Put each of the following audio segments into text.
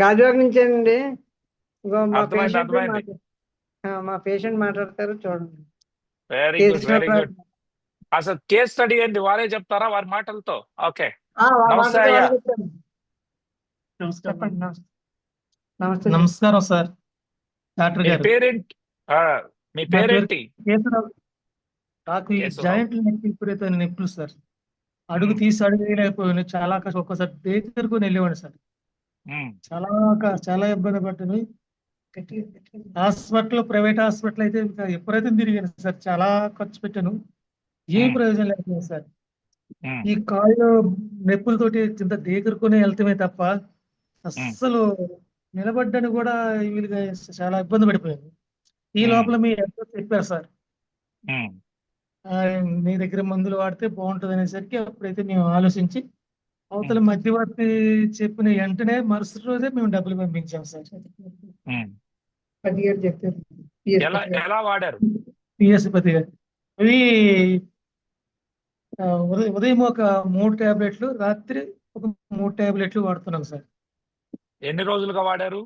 గాజువాక నుంచేనండి. ఇగో అర్థమైంది, అర్థమైంది. మా పేషెంట్ మాట్లాడతారు చూడండి. Very good, very good. అసలు కేస్ స్టడీ ఏంది వారే చెప్తారా వారి మాటలతో? ఓకే, నమస్తే అయ్యా. చెప్పండి. నమస్కారం సార్, డాక్టర్ మీ గారు. పేరేంటి? మీ పేరేంటి? నాకు ఈ కేశవరావు. జాయింట్ నొప్పి విపరీతమైన నొప్పులు సార్. అడుగు మ్మ్. తీసి అడుగు వేయలేకపోయాను. చాలా కష్టం. ఒక్కసారి దగ్గరకు వెళ్ళేవాడు సార్. మ్మ్. చాలా ఇబ్బంది పడ్డాను. ప్రైవేట్ హాస్పిటల్ అయితే ఇంకా ఎప్పుడైతే తిరిగాను సార్. చాలా ఖర్చు పెట్టాను. ఏం మ్మ్. ప్రయోజనం లేకపోయింది సార్. మ్మ్. ఈ కాళ్ళు నొప్పులతోటి కింద దేకరుకుని వెళ్తామే తప్ప అస్సలు నిలబడ్డానికి కూడా వీలుగా చాలా ఇబ్బంది పడిపోయాను. ఈ లోపల మీ అడ్రస్ చెప్పారు సార్. మ్మ్. మీ దగ్గర మందులు వాడితే బాగుంటుంది అనేసరికి అప్పుడైతే మేము ఆలోచించి అవతల మధ్యవర్తి చెప్పిన వెంటనే మరుసటి రోజే మేము డబ్బులు పంపించాం సార్. మ్మ్. 10 చెప్పారు. ఎలా వాడారు? పిఎస్ పతి గారు అవి ఉదయం ఒక 3 టాబ్లెట్లు, రాత్రి ఒక 3 టాబ్లెట్లు వాడుతున్నాం సార్. ఎన్ని రోజులుగా వాడారు?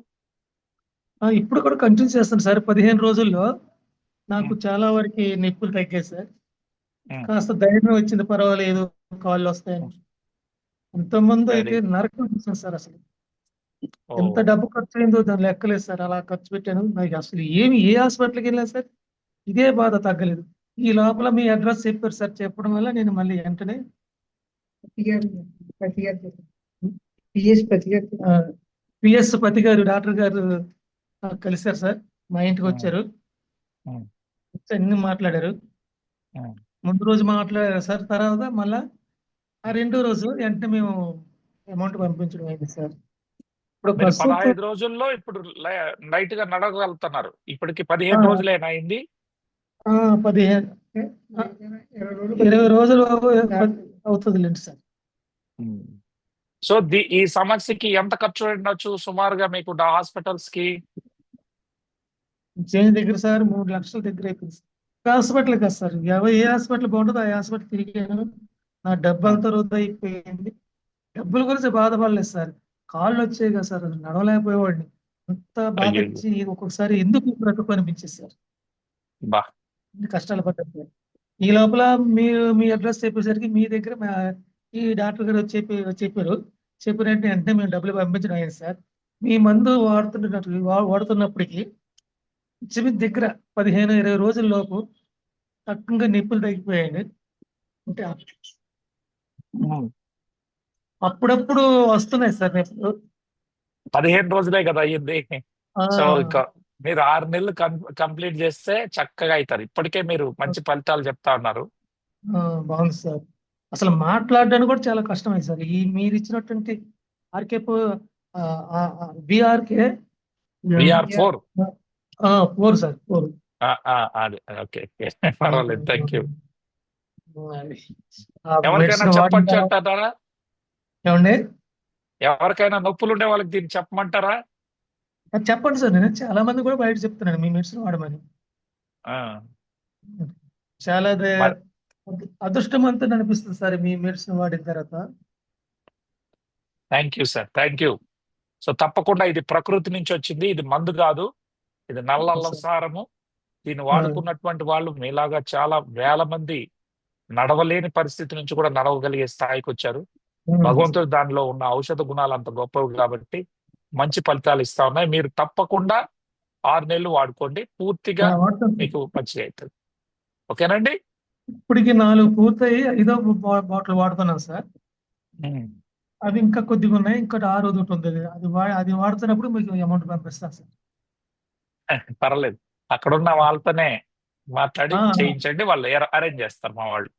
ఇప్పుడు కూడా కంటిన్యూ చేస్తాను సార్. 15 రోజుల్లో నాకు చాలా వరకు నొప్పులు తగ్గాయి సార్. కాస్త ధైర్యం వచ్చింది, పర్వాలేదు కాళ్ళు వస్తాయని. ఇంతకుముందు అయితే నరకం చూసాను సార్. అసలు ఎంత డబ్బు ఖర్చు అయిందో దాని లెక్కలేదు సార్. అలా ఖర్చు పెట్టాను. నాకు అసలు ఏ హాస్పిటల్కి వెళ్ళినా సార్ ఇదే బాధ తగ్గలేదు. ఈ లోపల మీ అడ్రస్ చెప్పారు సార్. చెప్పడం వల్ల నేను మళ్ళీ వెంటనే పిఎస్ పతి గారు డాక్టర్ గారు కలిశారు సార్. మా ఇంటికి వచ్చారు, అన్ని మాట్లాడారు. ముందు రోజు మాట్లాడారు సార్. తర్వాత మళ్ళా ఆ రెండో రోజు వెంటనే మేము అమౌంట్ పంపించడం అయింది సార్. ఇప్పుడు 15 రోజుల్లో ఇప్పుడు లైట్ గా నడవగలుగుతున్నారు. ఇప్పటికి 15 రోజులేనా అయింది? 20 రోజులు అవుతుందిలేండి సార్. సో ఈ సమస్యకి ఎంత ఖర్చు ఉండొచ్చు సుమారుగా మీకు హాస్పిటల్స్ కి? చేంజ్ దగ్గర సార్ 3 లక్షల దగ్గర అయిపోయింది సార్. హాస్పిటల్ కదా సార్. ఏ హాస్పిటల్ బాగుంటుందో ఆ హాస్పిటల్ తిరిగాను. నా డబ్బు అంతా వృధా అయిపోయింది. డబ్బుల గురించి బాధపడలేదు సార్. కాళ్ళు వచ్చాయి కదా సార్, నడవలేకపోయేవాడిని. అంత బాధ వచ్చి ఒక్కొక్కసారి ఎందుకు బ్రతుకు అనిపించేది సార్. కష్టాలు పడ్డారు సార్. ఈ లోపల మీరు మీ అడ్రస్ చెప్పేసరికి మీ దగ్గర ఈ డాక్టర్ గారు చెప్పారు. చెప్పినట్టు వెంటనే మేము డబ్బులు పంపించడం అయింది సార్. మీ మందు వాడుతున్నప్పటికీ దగ్గర 15-20 రోజుల లోపు తక్కువగా నొప్పులు తగ్గిపోయాయండి. అంటే అప్పుడప్పుడు వస్తున్నాయి సార్ నొప్పులు. 15 రోజులే కదా అయ్యింది. సో ఇంకా మీరు 6 నెలలు కంప్లీట్ చేస్తే చక్కగా అవుతారు. ఇప్పటికే మీరు మంచి ఫలితాలు చెప్తా ఉన్నారు. బాగుంది సార్. అసలు మాట్లాడడానికి కూడా చాలా కష్టమైంది సార్. మీరు ఇచ్చినటువంటి ఆర్కే బిఆర్కే 4 సార్ 4. ఓకే, పర్వాలేదు, థ్యాంక్ యూ. ఎవరికైనా చెప్పచ్చు అంటారా? ఏమండి, ఎవరికైనా నొప్పులు ఉండే వాళ్ళకి దీన్ని చెప్పమంటారా? చెప్పండి సార్. నేను చాలా మంది కూడా బయట చెప్తున్నాను మీ మెడిసిన్ వాడమని. చాలా అదృష్టవంతుని అనిపిస్తుంది సార్ మీ మెడిసిన్ వాడిన తర్వాత. Thank you sir, thank you. So తప్పకుండా ఇది ప్రకృతి నుంచి వచ్చింది, ఇది మందు కాదు, ఇది నల్లసారము. దీన్ని వాడుకున్నటువంటి వాళ్ళు మీలాగా చాలా వేల మంది నడవలేని పరిస్థితి నుంచి కూడా నడవగలిగే స్థాయికి వచ్చారు. భగవంతుడు దానిలో ఉన్న ఔషధ గుణాలు అంత గొప్పవి కాబట్టి మంచి ఫలితాలు ఇస్తా ఉన్నాయి. మీరు తప్పకుండా 6 నెలలు వాడుకోండి, పూర్తిగా మీకు మంచిగా అవుతుంది. ఓకేనండి? ఇప్పటికి 4 పూర్తయి 5వ బాటిల్ వాడుతున్నాను సార్. అవి ఇంకా కొద్దిగా ఉన్నాయి. ఇంకోటి 6వ ఉంటుంది. అది వాడుతున్నప్పుడు మీకు అమౌంట్ పంపిస్తాను సార్. పర్లేదు, అక్కడున్న వాళ్ళతోనే మాట్లాడి చేయించండి, వాళ్ళు అరేంజ్ చేస్తారు మా వాళ్ళు.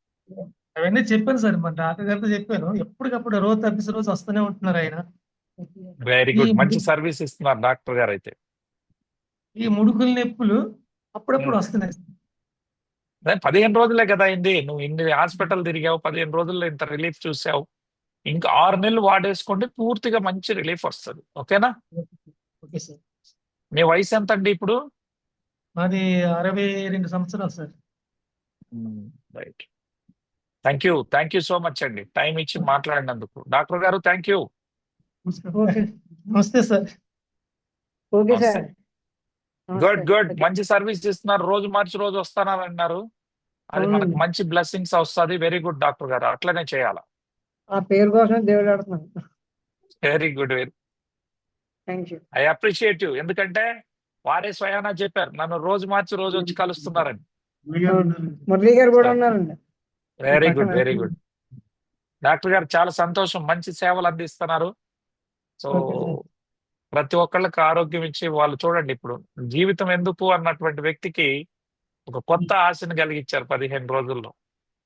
అవన్నీ చెప్పాను సార్, మా డాక్టర్ గారితో చెప్పాను. ఎప్పటికప్పుడు రోజు తప్పిన రోజు వస్తూనే ఉంటున్నారు ఆయన. వెరీ గుడ్, మంచి సర్వీస్ ఇస్తున్నారు డాక్టర్ గారు. అయితే ఈ ముడుకుల నొప్పులు అప్పుడప్పుడు వస్తున్నాయి. 15 రోజులే కదా అయింది. నువ్వు ఇన్ని హాస్పిటల్ తిరిగావు, 15 రోజుల్లో ఇంత రిలీఫ్ చూసావు. ఇంకా 6 నెలలు వాడేసుకోండి, పూర్తిగా మంచి రిలీఫ్ వస్తుంది. ఓకేనా? Okay sir. మీ వయసు ఎంత అండి ఇప్పుడు? మాది 62 సంవత్సరాలు sir. Right, thank you so much అండి, టైం ఇచ్చి మాట్లాడినందుకు. డాక్టర్ గారు థ్యాంక్ యూ. నమస్తే సార్. ఓకే నమస్తే. సార్. గుడ్ గుడ్ మంచి సర్వీస్ ఇస్తున్నారు. రోజు మార్చి రోజు వస్తున్నారు అన్నారు. అది మనకు అవునండి. మంచి బ్లెస్సింగ్స్ వస్తుంది. వెరీ గుడ్ డాక్టర్ గారు, అట్లనే చేయాలి. ఆ పేరు కోసం దేవుడు ఆడుతున్నాను. Very good. Very thank you. I appreciate you. ఎందుకంటే వారే స్వయానా చెప్పారు నన్ను రోజు మార్చి రోజు వచ్చి కలుస్తున్నారని. మురళీ గారు కూడా సార్. ఉన్నారండి. వెరీ పక్కన. గుడ్. వెరీ గుడ్ డాక్టర్ గారు, చాలా సంతోషం. మంచి సేవలు అందిస్తున్నారు. So okay sir. ప్రతి ఒక్కళ్ళకి ఆరోగ్యం ఇచ్చి వాళ్ళు చూడండి, ఇప్పుడు జీవితం ఎందుకు అన్నటువంటి వ్యక్తికి ఒక కొత్త ఆశను కలిగించారు 15 రోజుల్లో.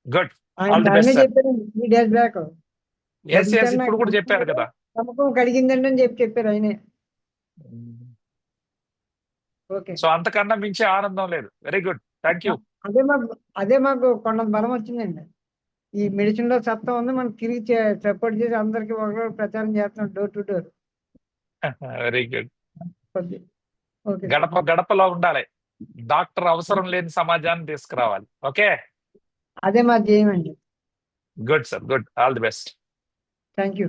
గుడ్. ఆల్ ది ఆయనే బెస్ట్ సార్. చెప్పారండి 3 days బ్యాక్. ఎస్ ఎస్ ఇప్పుడు కూడా చెప్పారు కదా. నమ్మకం కలిగిందండి అని చెప్పారు ఆయనే. ఓకే. సో అంతకన్నా మించి ఆనందం లేదు. Very good. Thank you. అదే మాకు కొండంత బలం వచ్చిందండి. ఈ మెడిసిన్ లో సత్తా ఉంది, మనం తిరిగి సపోర్ట్ చేసి అందరికి ఒకరు ప్రచారం చేస్తున్నాం door to door. Very good. Okay. గడప గడపలో ఉండాలి. డాక్టర్ అవసరం లేని సమాజాన్ని తీసుకురావాలి. ఓకే. అదే మా ధ్యేయం అండి. Good sir. Good. All the best. Thank you.